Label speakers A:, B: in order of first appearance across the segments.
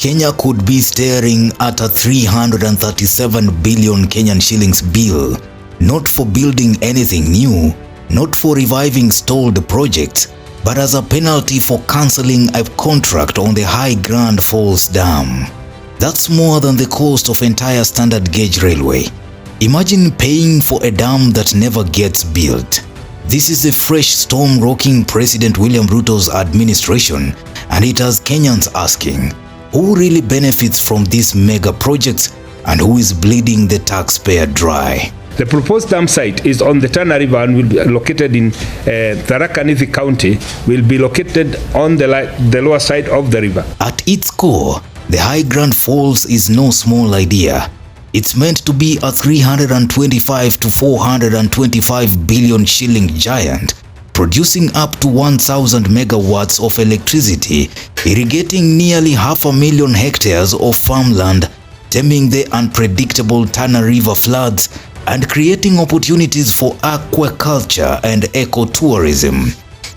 A: Kenya could be staring at a 337 billion Kenyan shillings bill, not for building anything new, not for reviving stalled projects, but as a penalty for cancelling a contract on the High Grand Falls Dam. That's more than the cost of entire standard gauge railway. Imagine paying for a dam that never gets built. This is a fresh storm rocking President William Ruto's administration, and it has Kenyans asking, who really benefits from these mega projects and who is bleeding the taxpayer dry?
B: The proposed dam site is on the Tana River and will be located in Tharaka Nithi County, will be located on the lower side of the river.
A: At its core, the High Grand Falls is no small idea. It's meant to be a 325 to 425 billion shilling giant, producing up to 1,000 megawatts of electricity, irrigating nearly 500,000 hectares of farmland, stemming the unpredictable Tana River floods, and creating opportunities for aquaculture and ecotourism.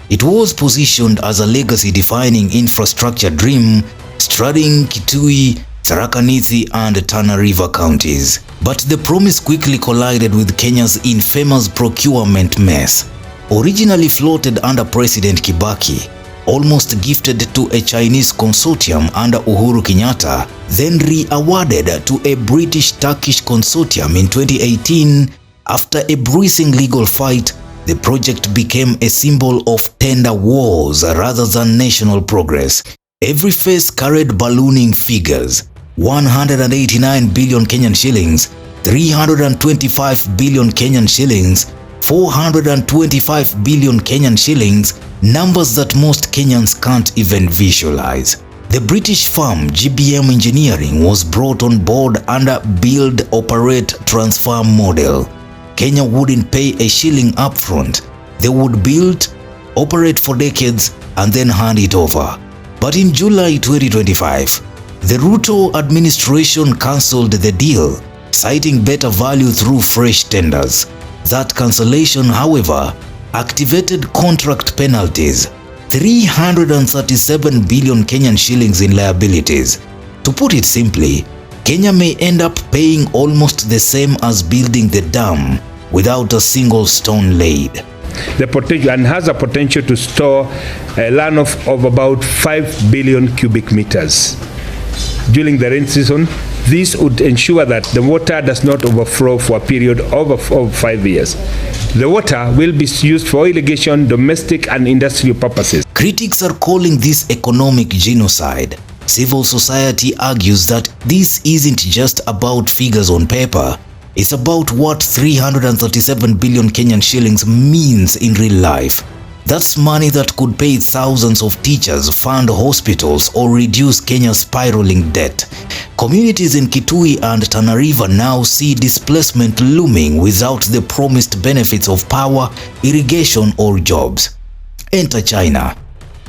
A: It was positioned as a legacy-defining infrastructure dream, straddling Kitui, Tharaka Nithi and Tana River counties. But the promise quickly collided with Kenya's infamous procurement mess. Originally floated under President Kibaki, almost gifted to a Chinese consortium under Uhuru Kenyatta, then re-awarded to a British-Turkish consortium in 2018. After a bruising legal fight, the project became a symbol of tender wars rather than national progress. Every phase carried ballooning figures: 189 billion Kenyan shillings, 325 billion Kenyan shillings, 425 billion Kenyan shillings, numbers that most Kenyans can't even visualize. The British firm GBM Engineering was brought on board under build, operate, transfer model. Kenya wouldn't pay a shilling upfront. They would build, operate for decades, and then hand it over. But in July 2025, the Ruto administration cancelled the deal, citing better value through fresh tenders. That cancellation, however, activated contract penalties, 337 billion Kenyan shillings in liabilities. To put it simply, Kenya may end up paying almost the same as building the dam without a single stone laid.
B: The potential, and has a potential to store a land of about 5 billion cubic meters. During the rain season, this would ensure that the water does not overflow for a period of 5 years. The water will be used for irrigation, domestic and industrial purposes.
A: Critics are calling this economic genocide. Civil society argues that this isn't just about figures on paper. It's about what 337 billion Kenyan shillings means in real life. That's money that could pay thousands of teachers, fund hospitals, or reduce Kenya's spiraling debt. Communities in Kitui and Tana River now see displacement looming without the promised benefits of power, irrigation, or jobs. Enter China.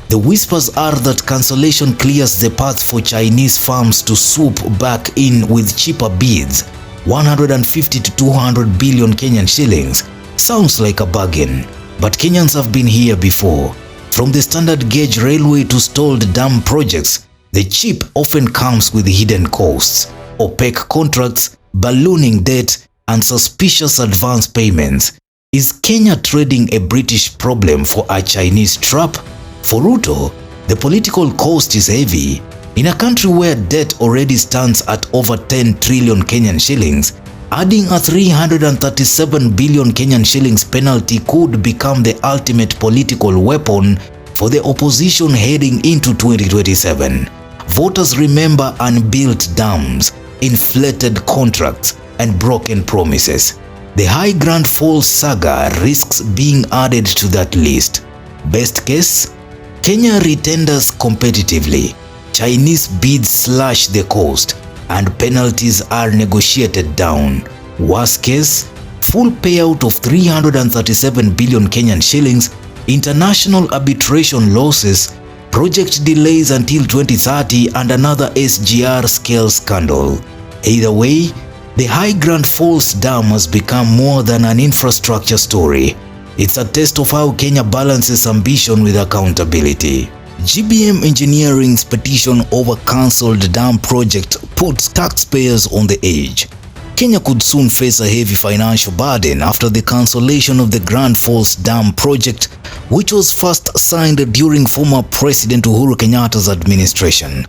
A: The whispers are that cancellation clears the path for Chinese firms to swoop back in with cheaper bids. 150 to 200 billion Kenyan shillings. Sounds like a bargain, but Kenyans have been here before. From the standard gauge railway to stalled dam projects, the cheap often comes with hidden costs, opaque contracts, ballooning debt, and suspicious advance payments. Is Kenya trading a British problem for a Chinese trap? For Ruto, the political cost is heavy. In a country where debt already stands at over 10 trillion Kenyan shillings, adding a 337 billion Kenyan shillings penalty could become the ultimate political weapon for the opposition heading into 2027. Voters remember unbuilt dams, inflated contracts, and broken promises. The High Grand Falls saga risks being added to that list. Best case, Kenya retenders competitively. Chinese bids slash the cost, and penalties are negotiated down. Worst case, full payout of 337 billion Kenyan shillings, international arbitration losses, project delays until 2030, and another SGR scale scandal. Either way, the High Grand Falls Dam has become more than an infrastructure story. It's a test of how Kenya balances ambition with accountability. GBM Engineering's petition over cancelled dam project puts taxpayers on the edge. Kenya could soon face a heavy financial burden after the cancellation of the Grand Falls Dam project, which was first signed during former President Uhuru Kenyatta's administration.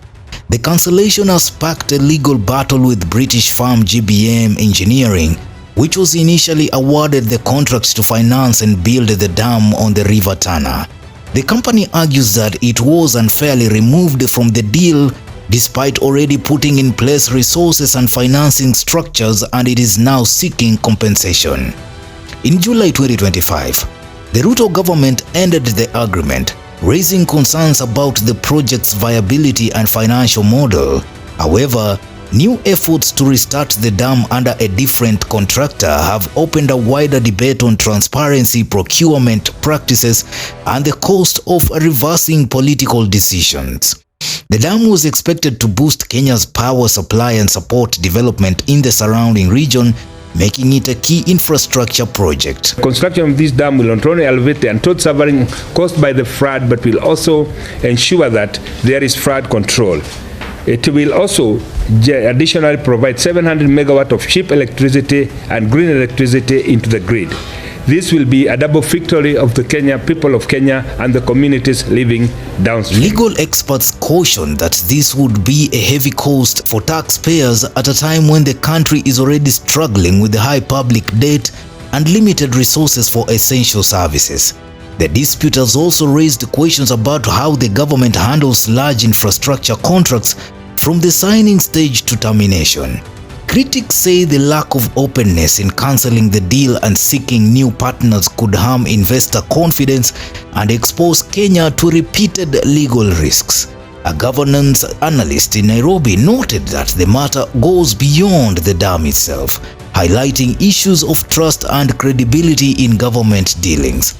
A: The cancellation has sparked a legal battle with British firm GBM Engineering, which was initially awarded the contract to finance and build the dam on the River Tana. The company argues that it was unfairly removed from the deal despite already putting in place resources and financing structures, and it is now seeking compensation. In July 2025, the Ruto government ended the agreement, raising concerns about the project's viability and financial model. However, new efforts to restart the dam under a different contractor have opened a wider debate on transparency, procurement practices, and the cost of reversing political decisions. The dam was expected to boost Kenya's power supply and support development in the surrounding region, making it a key infrastructure project.
B: Construction of this dam will not only alleviate the untold suffering caused by the flood, but will also ensure that there is flood control. It will also additionally provide 700 megawatt of cheap electricity and green electricity into the grid. This will be a double victory of the people of Kenya and the communities living downstream.
A: Legal experts caution that this would be a heavy cost for taxpayers at a time when the country is already struggling with high public debt and limited resources for essential services. The dispute has also raised questions about how the government handles large infrastructure contracts from the signing stage to termination. Critics say the lack of openness in cancelling the deal and seeking new partners could harm investor confidence and expose Kenya to repeated legal risks. A governance analyst in Nairobi noted that the matter goes beyond the dam itself, highlighting issues of trust and credibility in government dealings.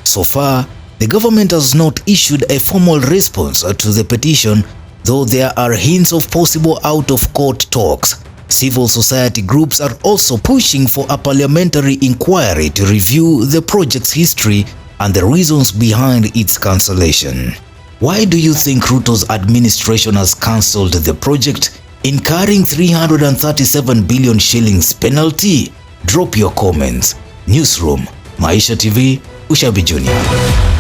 A: So far, the government has not issued a formal response to the petition, though there are hints of possible out-of-court talks. Civil society groups are also pushing for a parliamentary inquiry to review the project's history and the reasons behind its cancellation. Why do you think Ruto's administration has cancelled the project, incurring 337 billion shillings penalty? Drop your comments. Newsroom, Maisha TV, Ushabi Junior.